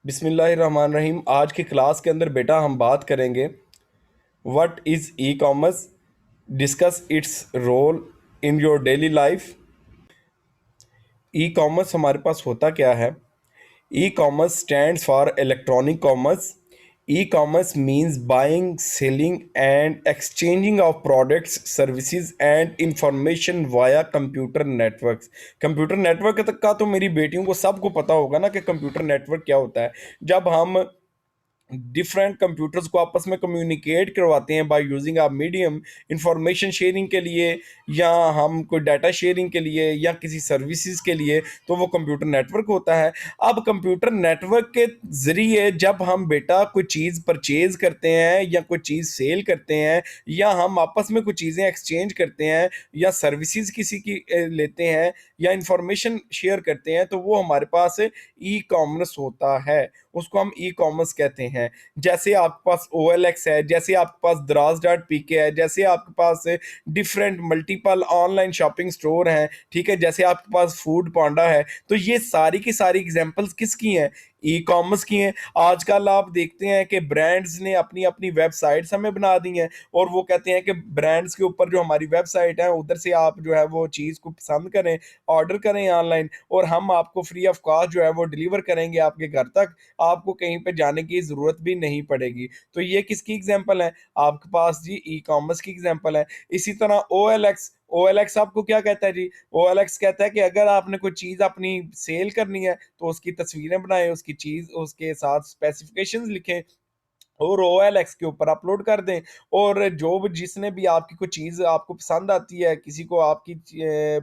बिस्मिल्लाहिर्रहमानिर्रहीम। आज की क्लास के अंदर बेटा हम बात करेंगे what is e commerce, discuss its role in your daily life. E commerce हमारे पास होता क्या है? E commerce stands for electronic commerce. E commerce means buying, selling and exchanging of products, services and information via computer networks. Computer network तक का तो मेरी बेटियों को सबको पता होगा ना कि कंप्यूटर नेटवर्क क्या होता है। जब हम डिफरेंट कंप्यूटर्स को आपस में कम्युनिकेट करवाते हैं by using a medium, information sharing के लिए या हम कोई डाटा शेयरिंग के लिए या किसी सर्विसेज के लिए, तो वो कंप्यूटर नेटवर्क होता है। अब कंप्यूटर नेटवर्क के ज़रिए जब हम बेटा कोई चीज़ परचेज करते हैं या कोई चीज़ सेल करते हैं या हम आपस में कुछ चीज़ें एक्सचेंज करते हैं या सर्विसेज किसी की लेते हैं या इंफॉर्मेशन शेयर करते हैं, तो वो हमारे पास ई कॉमर्स होता है। उसको हम ई कॉमर्स कहते हैं। जैसे आपके पास OLX है, जैसे आपके पास दराज डॉट पीके है, जैसे आपके पास different multiple online shopping store हैं, ठीक है, जैसे आपके पास फूड पांडा है। तो ये सारी की सारी एग्जांपल्स किसकी हैं? ई कॉमर्स की हैं। आजकल आप देखते हैं कि ब्रांड्स ने अपनी अपनी वेबसाइट्स हमें बना दी हैं और वो कहते हैं कि ब्रांड्स के ऊपर जो हमारी वेबसाइट है उधर से आप जो है वो चीज़ को पसंद करें, ऑर्डर करें ऑनलाइन, और हम आपको फ्री ऑफ कॉस्ट जो है वो डिलीवर करेंगे आपके घर तक। आपको कहीं पे जाने की ज़रूरत भी नहीं पड़ेगी। तो ये किसकी एग्जांपल है? आपके पास जी ई कॉमर्स की एग्जांपल है। इसी तरह OLX आपको क्या कहता है जी? OLX कहता है कि अगर आपने कोई चीज़ अपनी सेल करनी है तो उसकी तस्वीरें बनाएं, उसकी चीज़ उसके साथ स्पेसिफिकेशंस लिखें और OLX के ऊपर अपलोड कर दें। और जो भी जिसने भी आपकी कोई चीज़ आपको पसंद आती है, किसी को आपकी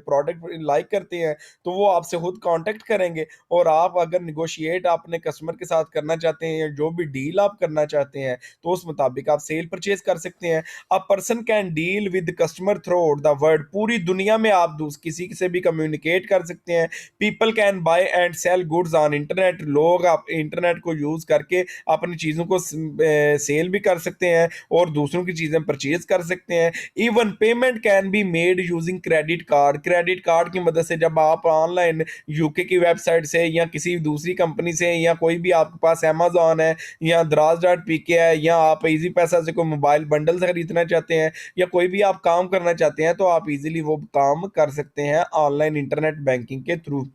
प्रोडक्ट लाइक करते हैं, तो वो आपसे खुद कांटेक्ट करेंगे और आप अगर नेगोशिएट अपने कस्टमर के साथ करना चाहते हैं या जो भी डील आप करना चाहते हैं, तो उस मुताबिक आप सेल परचेज कर सकते हैं। A person can deal with customer through out the world. पूरी दुनिया में आप किसी से भी कम्युनिकेट कर सकते हैं। People can buy and sell goods on internet. लोग आप इंटरनेट को यूज़ करके अपनी चीज़ों को सेल भी कर सकते हैं और दूसरों की चीज़ें परचेज कर सकते हैं। Even payment can be made using credit card. Credit card की मदद से जब आप ऑनलाइन यूके की वेबसाइट से या किसी दूसरी कंपनी से या कोई भी आपके पास अमेजोन है या दराज डॉट पीके है या आप इजी पैसा से कोई मोबाइल बंडल खरीदना चाहते हैं या कोई भी आप काम करना चाहते हैं, तो आप इजीली वो काम कर सकते हैं ऑनलाइन इंटरनेट बैंकिंग के through.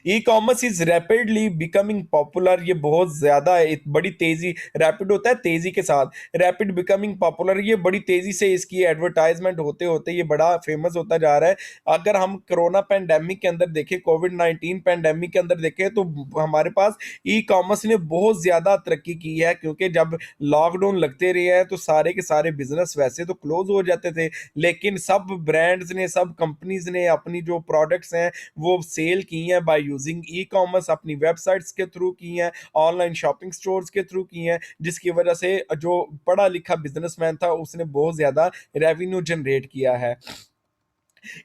E commerce is rapidly becoming popular. ये बहुत ज्यादा एक बड़ी तेजी, रैपिड होता है तेजी के साथ, रैपिड बिकमिंग पॉपुलर, ये बड़ी तेजी से इसकी एडवर्टाइजमेंट होते होते ये बड़ा फेमस होता जा रहा है। अगर हम कोरोना पैंडेमिक के अंदर देखें, कोविड-19 पैंडेमिक के अंदर देखें, तो हमारे पास ई कॉमर्स ने बहुत ज्यादा तरक्की की है, क्योंकि जब लॉकडाउन लगते रहे हैं तो सारे के सारे बिजनेस वैसे तो क्लोज हो जाते थे, लेकिन सब ब्रांड्स ने, सब कंपनीज ने अपनी जो प्रोडक्ट्स हैं वो सेल की हैं बाय यूजिंग ई कॉमर्स, अपनी वेबसाइट्स के थ्रू की हैं, ऑनलाइन शॉपिंग स्टोर्स के थ्रू की हैं, जिसकी वजह से जो पढ़ा लिखा बिजनेसमैन था उसने बहुत ज़्यादा रेवेन्यू जनरेट किया है।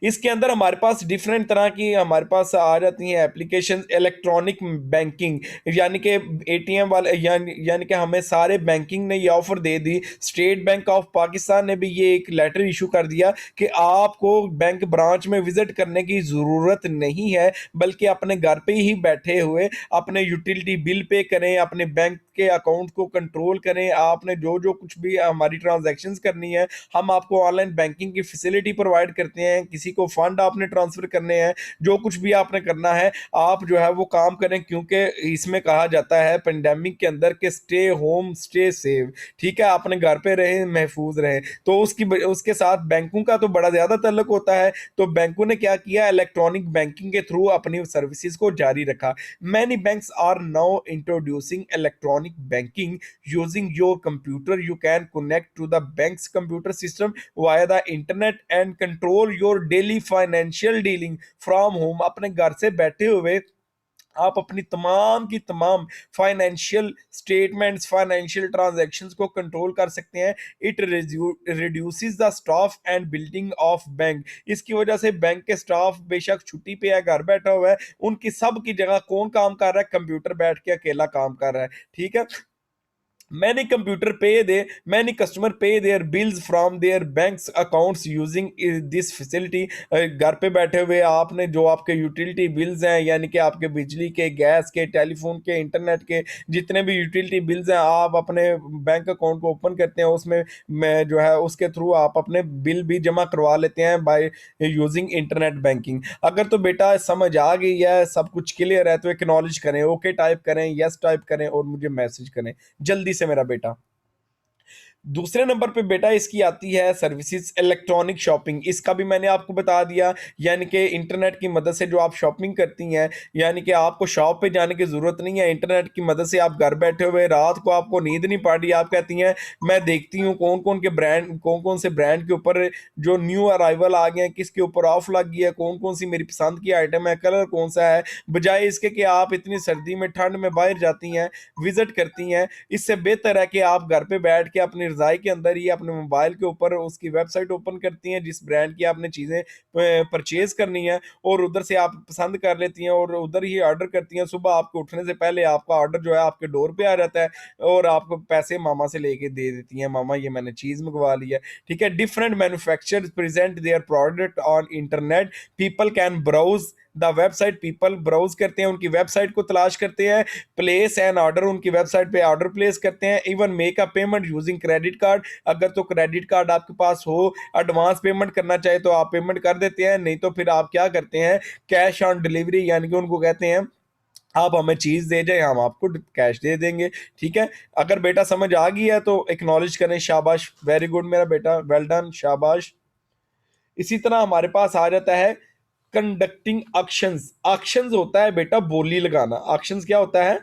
इसके अंदर हमारे पास डिफरेंट तरह की हमारे पास आ जाती हैं एप्लीकेशन। इलेक्ट्रॉनिक बैंकिंग, यानी कि एटीएम वाले, यानी कि हमें सारे बैंकिंग ने ये offer they the. State bank of Pakistan ने भी ये एक लेटर इशू कर दिया कि आपको बैंक ब्रांच में विजिट करने की ज़रूरत नहीं है, बल्कि अपने घर पे ही बैठे हुए अपने यूटिलिटी बिल पे करें, अपने बैंक के अकाउंट को कंट्रोल करें। आपने जो जो कुछ भी हमारी ट्रांजैक्शंस करनी है, हम आपको ऑनलाइन बैंकिंग की फैसिलिटी प्रोवाइड करते हैं। किसी को फंड आपने ट्रांसफर करने हैं, जो कुछ भी आपने करना है, आप जो है वो काम करें, क्योंकि इसमें कहा जाता है पेंडेमिक के अंदर के स्टे होम स्टे सेव। ठीक है, अपने घर पे रहें, महफूज रहें। तो उसके साथ बैंकों का तो बड़ा ज्यादा ताल्लुक होता है। तो बैंकों ने क्या किया, इलेक्ट्रॉनिक बैंकिंग के थ्रू अपनी सर्विसेज को जारी रखा। Many banks are now introducing electronic banking using your computer. You can connect to the bank's computer system via the internet and control your daily financial dealing from home. अपने घर से बैठे हुए आप अपनी तमाम की तमाम फाइनेंशियल स्टेटमेंट्स, फाइनेंशियल ट्रांजैक्शंस को कंट्रोल कर सकते हैं। It reduces the staff and building of bank. इसकी वजह से बैंक के स्टाफ बेशक छुट्टी पे है, घर बैठा हुआ है, उनकी सब की जगह कौन काम कर रहा है? कंप्यूटर बैठ के अकेला काम कर रहा है। ठीक है, Many customer pay their bills from their banks accounts using this facility। घर पे बैठे हुए आपने जो आपके यूटिलिटी बिल्स हैं, यानी कि आपके बिजली के, गैस के, टेलीफोन के, इंटरनेट के, जितने भी यूटिलिटी बिल्स हैं, आप अपने बैंक अकाउंट को ओपन करते हैं, उसमें मैं जो है उसके थ्रू आप अपने बिल भी जमा करवा लेते हैं बाय यूजिंग इंटरनेट बैंकिंग। अगर तो बेटा समझ आ गई है, सब कुछ क्लियर है, तो एक्नॉलेज करें, ओके टाइप करें, यस टाइप करें और मुझे मैसेज करें जल्दी से मेरा बेटा। दूसरे नंबर पे बेटा इसकी आती है सर्विसेज इलेक्ट्रॉनिक शॉपिंग। इसका भी मैंने आपको बता दिया, यानी कि इंटरनेट की मदद से जो आप शॉपिंग करती हैं, यानी कि आपको शॉप पे जाने की ज़रूरत नहीं है, इंटरनेट की मदद से आप घर बैठे हुए, रात को आपको नींद नहीं पड़ रही, आप कहती हैं मैं देखती हूँ कौन कौन से ब्रांड के ऊपर जो न्यू अराइवल आ गए हैं, किसके ऊपर ऑफ लग गई है, कौन कौन सी मेरी पसंद की आइटम है, कलर कौन सा है, बजाय इसके कि आप इतनी सर्दी में, ठंड में बाहर जाती हैं, विजिट करती हैं। इससे बेहतर है कि आप घर पे बैठ के अपनी रज़ाई के अंदर ही अपने मोबाइल के ऊपर उसकी वेबसाइट ओपन करती हैं जिस ब्रांड की आपने चीज़ें परचेज करनी है, और उधर से आप पसंद कर लेती हैं और उधर ही ऑर्डर करती हैं। सुबह आपको उठने से पहले आपका ऑर्डर जो है आपके डोर पे आ जाता है, और आपको पैसे मामा से लेके दे देती हैं, मामा ये मैंने चीज़ मंगवा ली है। ठीक है, different manufacturers present their product on internet. People can browse the website, people browse करते हैं, उनकी वेबसाइट को तलाश करते हैं, प्लेस एन ऑर्डर, उनकी वेबसाइट पे ऑर्डर प्लेस करते हैं, even make a payment using credit card. अगर तो क्रेडिट कार्ड आपके पास हो, एडवांस पेमेंट करना चाहे तो आप पेमेंट कर देते हैं, नहीं तो फिर आप क्या करते हैं, कैश ऑन डिलीवरी, यानी कि उनको कहते हैं आप हमें चीज़ दे जाए, हम आपको कैश दे देंगे। ठीक है, अगर बेटा समझ आ गई है तो एक्नॉलेज करें, शाबाश, वेरी गुड मेरा बेटा, वेल डन, शाबाश। इसी तरह हमारे पास आ जाता है कंडक्टिंग ऑक्शंस। ऑक्शंस होता है बेटा बोली लगाना। ऑक्शंस क्या होता है?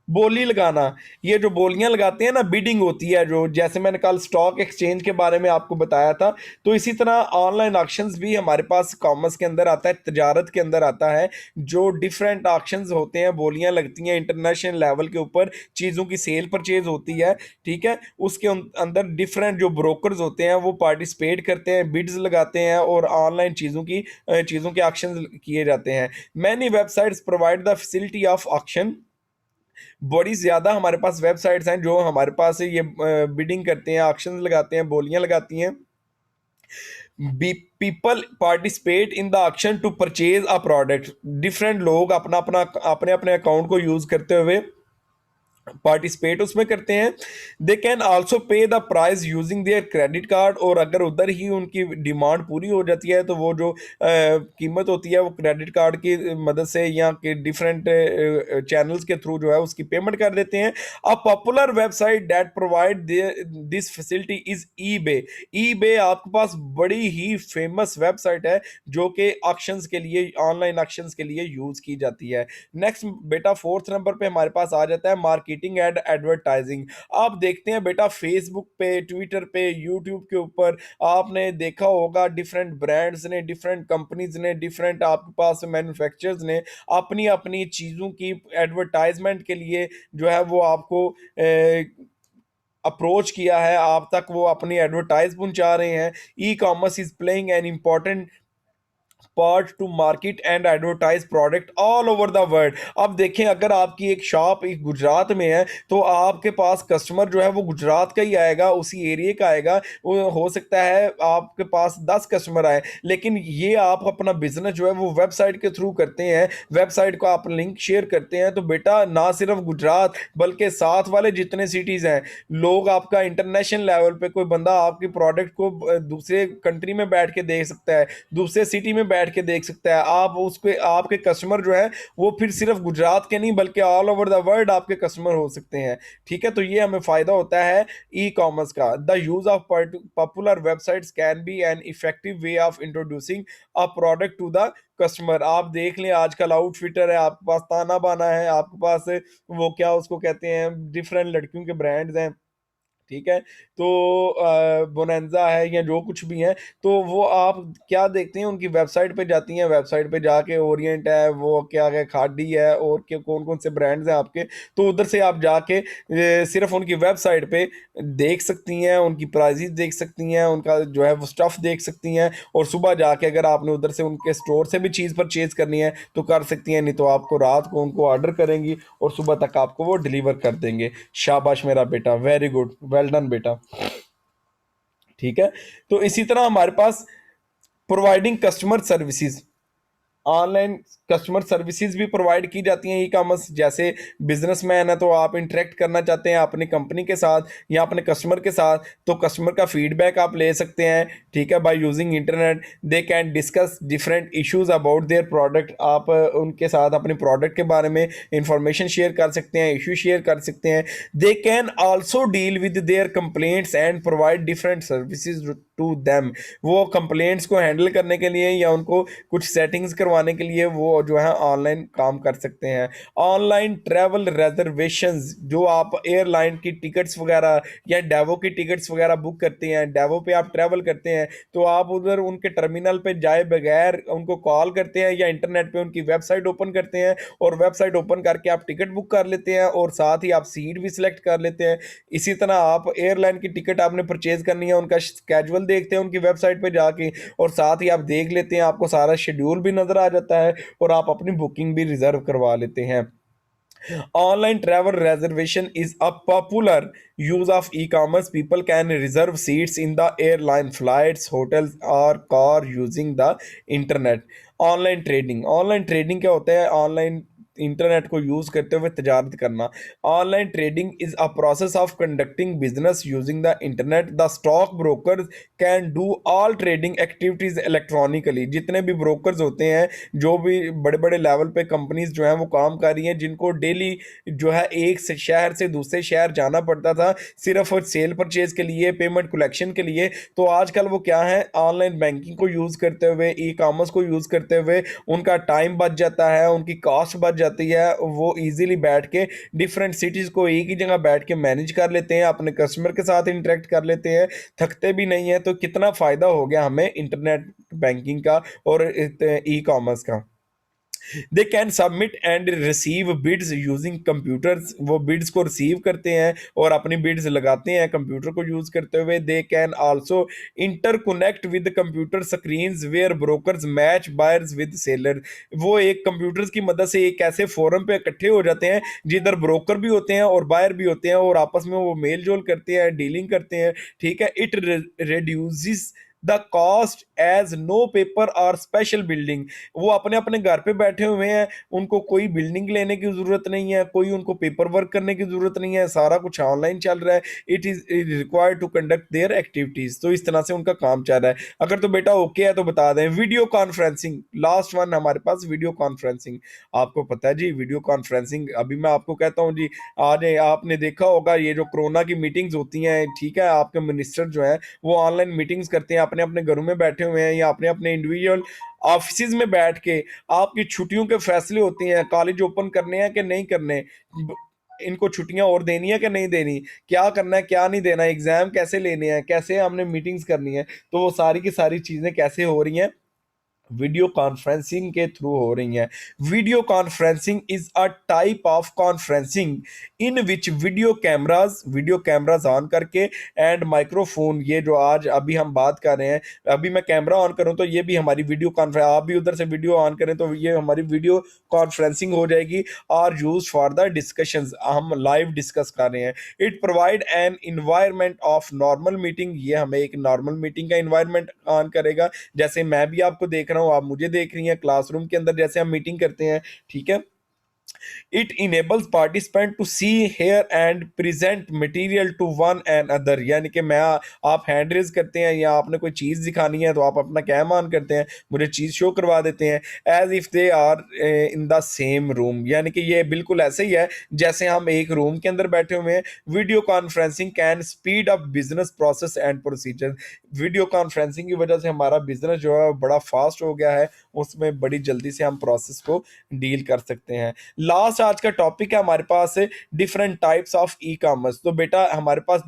बोली लगाना। ये जो बोलियां लगाते हैं ना, बिडिंग होती है, जो जैसे मैंने कल स्टॉक एक्सचेंज के बारे में आपको बताया था, तो इसी तरह ऑनलाइन ऑक्शंस भी हमारे पास कॉमर्स के अंदर आता है, तजारत के अंदर आता है। जो डिफरेंट ऑक्शंस होते हैं, बोलियां लगती हैं इंटरनेशनल लेवल के ऊपर, चीज़ों की सेल परचेज होती है। ठीक है, उसके अंदर डिफरेंट जो ब्रोकर्स होते हैं वो पार्टिसिपेट करते हैं, बिड्स लगाते हैं और ऑनलाइन चीज़ों के ऑक्शंस किए जाते हैं। Many websites provide the facility of auction. बड़ी ज़्यादा हमारे पास वेबसाइट्स हैं जो हमारे पास ये बिडिंग करते हैं, ऑक्शंस लगाते हैं, बोलियां लगाती हैं। People participate in the auction to purchase a product. Different लोग अपने अपने अकाउंट को यूज़ करते हुए पार्टिसिपेट उसमें करते हैं। दे कैन आल्सो पे the price using their credit card. और अगर उधर ही उनकी डिमांड पूरी हो जाती है तो वो जो कीमत होती है वो क्रेडिट कार्ड की मदद से या कि डिफरेंट चैनल्स के थ्रू जो है उसकी पेमेंट कर देते हैं। A popular website that provide this facility is eBay. EBay आपके पास बड़ी ही फेमस वेबसाइट है जो कि ऑक्शंस के लिए, ऑनलाइन ऑक्शंस के लिए यूज़ की जाती है। नेक्स्ट बेटा, फोर्थ नंबर पे हमारे पास आ जाता है मार्केटिंग एंड एडवर्टाइजिंग। आप देखते हैं बेटा फेसबुक पे, ट्विटर पे, यूट्यूब के ऊपर आपने देखा होगा डिफरेंट ब्रांड्स ने, डिफरेंट कंपनीज ने, डिफरेंट आपके पास मैन्युफैक्चरर्स ने अपनी अपनी चीज़ों की एडवर्टाइजमेंट के लिए जो है वो आपको अप्रोच किया है, आप तक वो अपनी एडवर्टाइज पहुंचा रहे हैं। E commerce is playing an important part two market and advertise product all over the world. अब देखें, अगर आपकी एक शॉप एक गुजरात में है तो आपके पास कस्टमर जो है वो गुजरात का ही आएगा, उसी एरिया का आएगा। वो हो सकता है आपके पास 10 कस्टमर आए, लेकिन ये आप अपना बिजनेस जो है वो वेबसाइट के थ्रू करते हैं, वेबसाइट को आप लिंक शेयर करते हैं, तो बेटा ना सिर्फ गुजरात बल्कि साथ वाले जितने सिटीज़ हैं, लोग आपका इंटरनेशनल लेवल पे कोई बंदा आपकी प्रोडक्ट को दूसरे कंट्री में बैठ के देख सकता है, दूसरे सिटी में बैठ के देख सकता है। आप उसके आपके कस्टमर जो है वो फिर सिर्फ गुजरात के नहीं बल्कि ऑल ओवर द वर्ल्ड आपके कस्टमर हो सकते हैं। ठीक है, तो ये हमें फ़ायदा होता है ई कॉमर्स का। The use of popular websites can be an effective way of introducing a product to the customer. आप देख लें, आजकल आउटफिटर है, आपके पास ताना बाना है, आपके पास वो क्या उसको कहते हैं, डिफरेंट लड़कियों के ब्रांड्स हैं, ठीक है। तो बोनांजा है या जो कुछ भी है, तो वो आप क्या देखते हैं, उनकी वेबसाइट पे जाती हैं, वेबसाइट पे जाके ओरिएंट है, वो क्या है, खादी है, और क्या कौन कौन से ब्रांड्स हैं आपके, तो उधर से आप जाके सिर्फ उनकी वेबसाइट पे देख सकती हैं, उनकी प्राइजेस देख सकती हैं, उनका जो है वो स्टफ देख सकती हैं, और सुबह जाके अगर आपने उधर से उनके स्टोर से भी चीज़ परचेज करनी है तो कर सकती हैं, नहीं तो आपको रात को उनको ऑर्डर करेंगी और सुबह तक आपको वो डिलीवर कर देंगे। शाबाश मेरा बेटा, वेरी गुड, वेल डन बेटा। ठीक है। तो इसी तरह हमारे पास providing customer services, online customer services भी प्रोवाइड की जाती हैं ई कॉमर्स। जैसे बिजनेसमैन है तो आप इंटरेक्ट करना चाहते हैं अपनी कंपनी के साथ या अपने कस्टमर के साथ, तो कस्टमर का फीडबैक आप ले सकते हैं, ठीक है, by using internet. They can discuss different issues about their product, आप उनके साथ अपने प्रोडक्ट के बारे में इंफॉर्मेशन शेयर कर सकते हैं, इशू शेयर कर सकते हैं। They can also deal with their complaints and provide different services to them. वो कंप्लेंट्स को हैंडल करने के लिए या उनको कुछ सेटिंग्स करवाने के लिए वो जो है ऑनलाइन काम कर सकते हैं। ऑनलाइन ट्रैवल रिजर्वेशंस, जो आप एयरलाइन की टिकट्स वगैरह या डेवो की टिकट्स वगैरह बुक करते हैं, डेवो पे आप ट्रैवल करते हैं, तो आप उधर उनके टर्मिनल पे जाए बगैर उनको कॉल करते हैं या इंटरनेट पे उनकी वेबसाइट ओपन करते हैं, और वेबसाइट ओपन करके आप टिकट बुक कर लेते हैं और साथ ही आप सीट भी सिलेक्ट कर लेते हैं। इसी तरह आप एयरलाइन की टिकट आपने परचेज करनी है, उनका स्केजुअल देखते हैं उनकी वेबसाइट पे जाके, और साथ ही आप देख लेते हैं, आपको सारा शेड्यूल भी नजर आ जाता है और आप अपनी बुकिंग भी रिजर्व करवा लेते हैं। Online travel reservation is a popular use of e-commerce. People can reserve seats in the airline, flights, hotels, or car using the internet. Online trading क्या होता है? ऑनलाइन इंटरनेट को यूज करते हुए तजारत करना। Online trading is a process of conducting business using the internet. The stock broker can do all trading activities electronically. जितने भी brokers होते हैं, जो भी बड़े बड़े लेवल पे कंपनीज जो हैं वो काम कर रही हैं, जिनको डेली जो है एक से शहर से दूसरे शहर जाना पड़ता था सिर्फ और सेल परचेज के लिए, पेमेंट कलेक्शन के लिए, तो आजकल वो क्या है, ऑनलाइन बैंकिंग को यूज़ करते हुए, ई कॉमर्स को यूज़ करते हुए उनका टाइम बच जाता है, उनकी कॉस्ट बच जाती है, वो इजीली बैठ के डिफरेंट सिटीज़ को एक ही जगह बैठ के मैनेज कर लेते हैं, अपने कस्टमर के साथ इंटरेक्ट कर लेते हैं, थकते भी नहीं है। तो कितना फ़ायदा हो गया हमें इंटरनेट बैंकिंग का और ई कॉमर्स का। They can submit and receive bids using computers. वो बिड्स को रिसीव करते हैं और अपनी बिड्स लगाते हैं कंप्यूटर को यूज करते हुए। They can also interconnect with computer screens where brokers match buyers with seller. वो एक कंप्यूटर्स की मदद से एक ऐसे फोरम पे इकट्ठे हो जाते हैं जिधर ब्रोकर भी होते हैं और बायर भी होते हैं, और आपस में वो मेल जोल करते हैं, डीलिंग करते हैं, ठीक है। It reduces the cost as no paper और स्पेशल बिल्डिंग। वो अपने अपने घर पे बैठे हुए हैं, उनको कोई बिल्डिंग लेने की जरूरत नहीं है, कोई उनको पेपर वर्क करने की जरूरत नहीं है, सारा कुछ ऑनलाइन चल रहा है। It is required to conduct their activities. तो इस तरह से उनका काम चल रहा है। अगर तो बेटा ओके है तो बता दें। वीडियो कॉन्फ्रेंसिंग, लास्ट वन हमारे पास वीडियो कॉन्फ्रेंसिंग। आपको पता है जी वीडियो कॉन्फ्रेंसिंग, अभी मैं आपको कहता हूँ जी, आज आपने देखा होगा ये जो कोरोना की मीटिंग्स होती हैं, ठीक है, आपके मिनिस्टर जो है वो ऑनलाइन मीटिंग्स करते हैं, अपने अपने घरों में बैठे हुए हैं या अपने अपने इंडिविजुअल ऑफिस में बैठ के। आपकी छुट्टियों के फैसले होते हैं, कॉलेज ओपन करने हैं कि नहीं करने, इनको छुट्टियां और देनी है कि नहीं देनी, क्या करना है क्या नहीं देना, एग्जाम कैसे लेने हैं, कैसे हमने मीटिंग्स करनी है, तो वो सारी की सारी चीजें कैसे हो रही हैं, वीडियो कॉन्फ्रेंसिंग के थ्रू हो रही हैं। Video conferencing is a type of conferencing in which video cameras on करके एंड माइक्रोफोन, ये जो आज अभी हम बात कर रहे हैं, अभी मैं कैमरा ऑन करूं तो ये भी हमारी वीडियो कॉन्फ्रेंस, आप भी उधर से वीडियो ऑन करें तो ये हमारी वीडियो कॉन्फ्रेंसिंग हो जाएगी। Are use for the discussions, हम लाइव डिस्कस कर रहे हैं। It provide an environment of normal meeting, ये हमें एक नॉर्मल मीटिंग का इन्वायरमेंट ऑन करेगा। जैसे मैं भी आपको देख रहा हूँ, आप मुझे देख रही हैं, क्लासरूम के अंदर जैसे हम मीटिंग करते हैं, ठीक है। It enables participant to see, hear and present material to one another। यानी कि मैं आप हैंड रेज करते हैं या आपने कोई चीज़ दिखानी है तो आप अपना कैम ऑन करते हैं, मुझे चीज़ शो करवा देते हैं, as if they are in the same room. यानी कि ये बिल्कुल ऐसे ही है जैसे हम एक रूम के अंदर बैठे हुए हैं। Video conferencing can speed up business process and procedure. Video conferencing की वजह से हमारा बिजनेस जो है बड़ा फास्ट हो गया है, उसमें बड़ी जल्दी से हम प्रोसेस को डील कर सकते हैं। लास्ट आज का टॉपिक है हमारे पास different types of e commerce. तो बेटा हमारे पास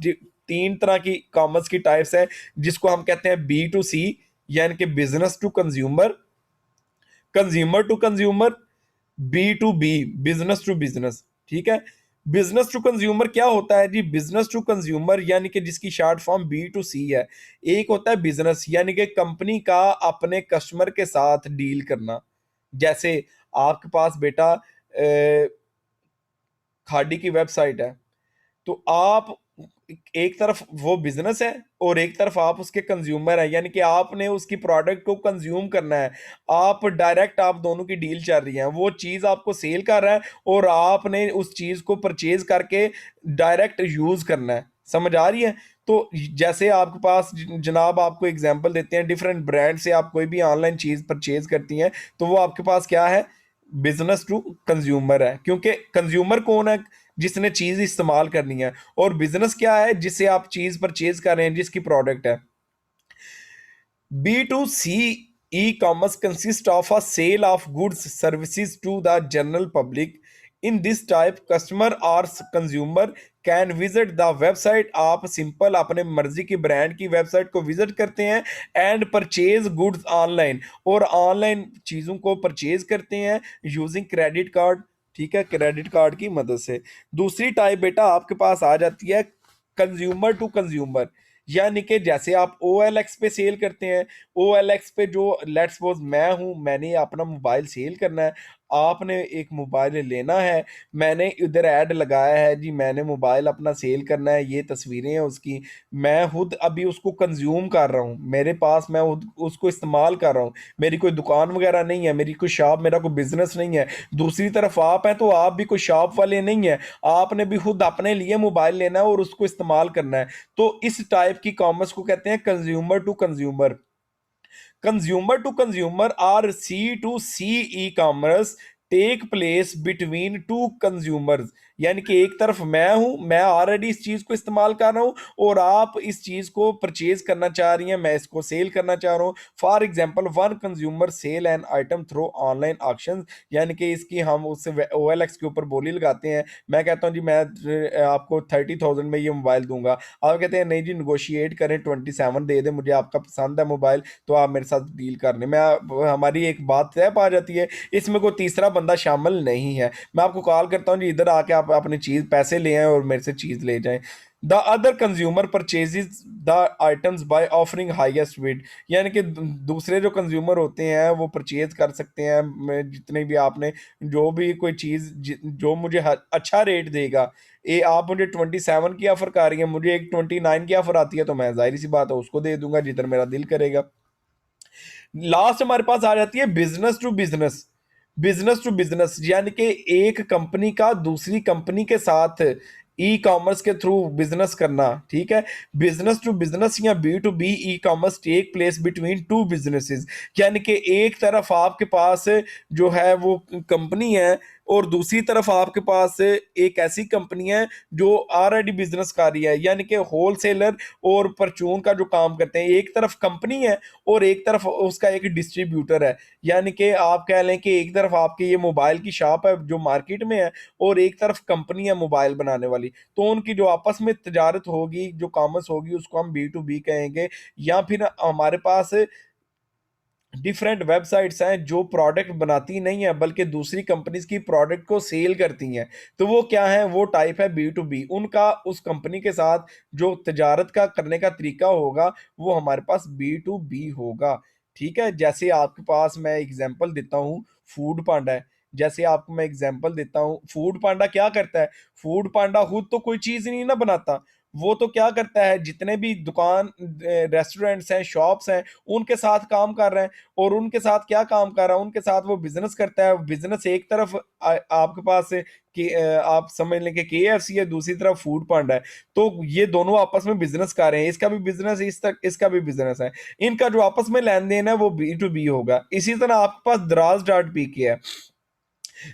तीन तरह की कॉमर्स की टाइप्स है, जिसको हम कहते हैं B2C, यानी कि business to consumer, consumer to consumer, B2B, business to business. ठीक है, बिजनेस टू कंज्यूमर क्या होता है जी? बिजनेस टू कंज्यूमर यानी कि जिसकी शॉर्ट फॉर्म B2C है। एक होता है बिजनेस, यानी कि कंपनी का अपने कस्टमर के साथ डील करना। जैसे आपके पास बेटा खाड़ी की वेबसाइट है, तो आप एक तरफ वो बिजनेस है और एक तरफ आप उसके कंज्यूमर है, यानी कि आपने उसकी प्रोडक्ट को कंज्यूम करना है। आप डायरेक्ट, आप दोनों की डील चल रही है, वो चीज आपको सेल कर रहा है और आपने उस चीज को परचेज करके डायरेक्ट यूज करना है। समझ आ रही है? तो जैसे आपके पास जनाब, आपको एग्जांपल देते हैं, डिफरेंट ब्रांड से आप कोई भी ऑनलाइन चीज परचेज करती हैं, तो वो आपके पास क्या है? बिजनेस टू कंज्यूमर है, क्योंकि कंज्यूमर कौन है? जिसने चीज इस्तेमाल करनी है। और बिजनेस क्या है? जिससे आप चीज परचेज कर रहे हैं, जिसकी प्रोडक्ट है। B2C e-commerce consists of a sale of goods services to the general public. In this type, customer or consumer can visit the website. आप सिंपल अपने मर्जी की ब्रांड की वेबसाइट को विजिट करते हैं एंड परचेज गुड्स ऑनलाइन, और online चीज़ों को परचेज करते हैं यूजिंग क्रेडिट कार्ड। ठीक है, क्रेडिट कार्ड की मदद से। दूसरी टाइप बेटा आपके पास आ जाती है कंज्यूमर टू कंज्यूमर, यानी कि जैसे आप OLX पे सेल करते हैं। OLX पे जो, लेट्स सपोज मैं हूं, मैंने अपना मोबाइल सेल करना है, आपने एक मोबाइल लेना है, मैंने इधर ऐड लगाया है जी, मैंने मोबाइल अपना सेल करना है, ये तस्वीरें हैं उसकी, मैं खुद अभी उसको कंज्यूम कर रहा हूँ, मेरे पास मैं उसको इस्तेमाल कर रहा हूँ, मेरी कोई दुकान वगैरह नहीं है, मेरी कोई शॉप, मेरा कोई बिजनेस नहीं है। दूसरी तरफ आप हैं, तो आप भी कोई शॉप वाले नहीं है, आपने भी खुद अपने लिए मोबाइल लेना है और उसको इस्तेमाल करना है। तो इस टाइप की कॉमर्स को कहते हैं consumer to consumer. Consumer to consumer or C2C e commerce take place between two consumers, यानी कि एक तरफ मैं हूं, मैं ऑलरेडी इस चीज को इस्तेमाल कर रहा हूं और आप इस चीज को परचेज करना चाह रही हैं, मैं इसको सेल करना चाह रहा हूं। For example, one consumer sell an item through online auction, यानी कि इसकी हम उससे OLX के ऊपर बोली लगाते हैं। मैं कहता हूं जी, मैं आपको 30,000 में ये मोबाइल दूंगा, आप कहते हैं नहीं जी, निगोशिएट करें, 27 दे दें, मुझे आपका पसंद है मोबाइल, तो आप मेरे साथ डील करने में हमारी एक बात तय पा जाती है। इसमें कोई तीसरा बंदा शामिल नहीं है। मैं आपको कॉल करता हूँ जी, इधर आके आप अपनी चीज, पैसे ले आए और मेरे से चीज ले जाएं। The other consumer purchases the items by offering highest bid, यानी कि दूसरे जो कंज्यूमर होते हैं वो परचेज कर सकते हैं, जितने भी आपने जो भी कोई चीज जो मुझे अच्छा रेट देगा। ये आप मुझे 27 की ऑफर कर रही है, मुझे एक 29 की ऑफर आती है, तो मैं जाहिर सी बात है उसको दे दूंगा जिधर मेरा दिल करेगा। लास्ट हमारे पास आ जाती है business to business. Business to business यानी कि एक कंपनी का दूसरी कंपनी के साथ ई कॉमर्स के थ्रू बिजनेस करना। ठीक है, बिजनेस टू बिजनेस या B2B e commerce take place between two businesses, यानी कि एक तरफ आपके पास जो है वो कंपनी है और दूसरी तरफ आपके पास एक ऐसी कंपनी है जो ऑलरेडी बिजनेस कर रही है, यानी कि होलसेलर और परचून का जो काम करते हैं। एक तरफ कंपनी है और एक तरफ उसका एक डिस्ट्रीब्यूटर है, यानी कि आप कह लें कि एक तरफ आपकी ये मोबाइल की शॉप है जो मार्केट में है और एक तरफ कंपनी है मोबाइल बनाने वाली। तो उनकी जो आपस में तजारत होगी, जो कॉमर्स होगी, उसको हम B2B कहेंगे। या फिर हमारे पास डिफरेंट वेबसाइट्स हैं जो प्रोडक्ट बनाती नहीं है बल्कि दूसरी कंपनीज की प्रोडक्ट को सेल करती हैं, तो वो क्या है? वो टाइप है B2B। उनका उस कंपनी के साथ जो तजारत का करने का तरीका होगा वो हमारे पास B2B होगा। ठीक है, जैसे आपके पास मैं एग्जांपल देता हूँ, फूड पांडा है। जैसे आपको मैं एग्जांपल देता हूँ, फूड पांडा क्या करता है? फूड पांडा खुद तो कोई चीज नहीं ना बनाता, वो तो क्या करता है, जितने भी दुकान, रेस्टोरेंट्स हैं, शॉप्स हैं, उनके साथ काम कर रहे हैं। और उनके साथ क्या काम कर रहा है? उनके साथ वो बिजनेस करता है। बिजनेस एक तरफ आपके पास आप समझ लें कि KFC है, दूसरी तरफ फूड पांडा है। तो ये दोनों आपस में बिजनेस कर रहे हैं, इसका भी बिजनेस है, इसका भी बिजनेस है। इनका जो आपस में लेन देन है वो B2B होगा। इसी तरह आपके पास दराज.pk है।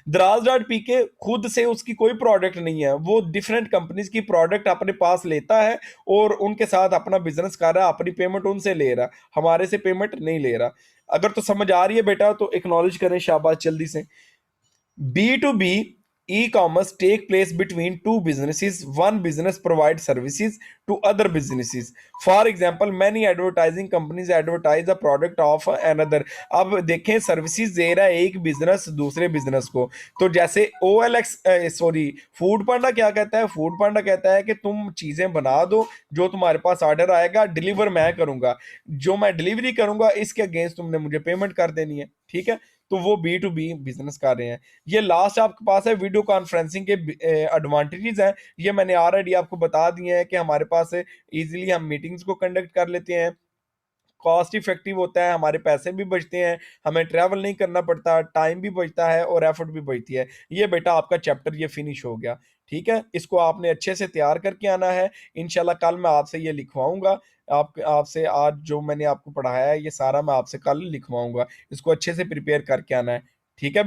दराज.pk खुद से उसकी कोई प्रोडक्ट नहीं है, वो डिफरेंट कंपनीज की प्रोडक्ट अपने पास लेता है और उनके साथ अपना बिजनेस कर रहा है, अपनी पेमेंट उनसे ले रहा है, हमारे से पेमेंट नहीं ले रहा। अगर तो समझ आ रही है बेटा तो एक्नॉलेज करें, शाबाश, जल्दी से। B2B E-commerce take place between two businesses. One business provides services to other businesses. For example, many advertising companies advertise the product of another. अब देखें, सर्विसेज दे रहा है एक बिजनेस दूसरे बिजनेस को। तो जैसे OLX, सॉरी, फूड पांडा क्या कहता है? फूड पांडा कहता है कि तुम चीजें बना दो, जो तुम्हारे पास ऑर्डर आएगा डिलीवर मैं करूंगा, जो मैं डिलीवरी करूंगा इसके अगेंस्ट तुमने मुझे पेमेंट कर देनी है, ठीक है। तो वो B2B बिजनेस कर रहे हैं। ये लास्ट आपके पास है वीडियो कॉन्फ्रेंसिंग के एडवांटेजेस हैं। ये मैंने ऑलरेडी आपको बता दिए हैं कि हमारे पास इजीली हम मीटिंग्स को कंडक्ट कर लेते हैं, कॉस्ट इफेक्टिव होता है, हमारे पैसे भी बचते हैं, हमें ट्रैवल नहीं करना पड़ता, टाइम भी बचता है और एफर्ट भी बचती है। ये बेटा आपका चैप्टर ये फिनिश हो गया, ठीक है। इसको आपने अच्छे से तैयार करके आना है। इंशाल्लाह कल मैं आपसे ये लिखवाऊंगा। आप आपसे आज जो मैंने आपको पढ़ाया है ये सारा मैं आपसे कल लिखवाऊंगा। इसको अच्छे से प्रिपेयर करके आना है, ठीक है।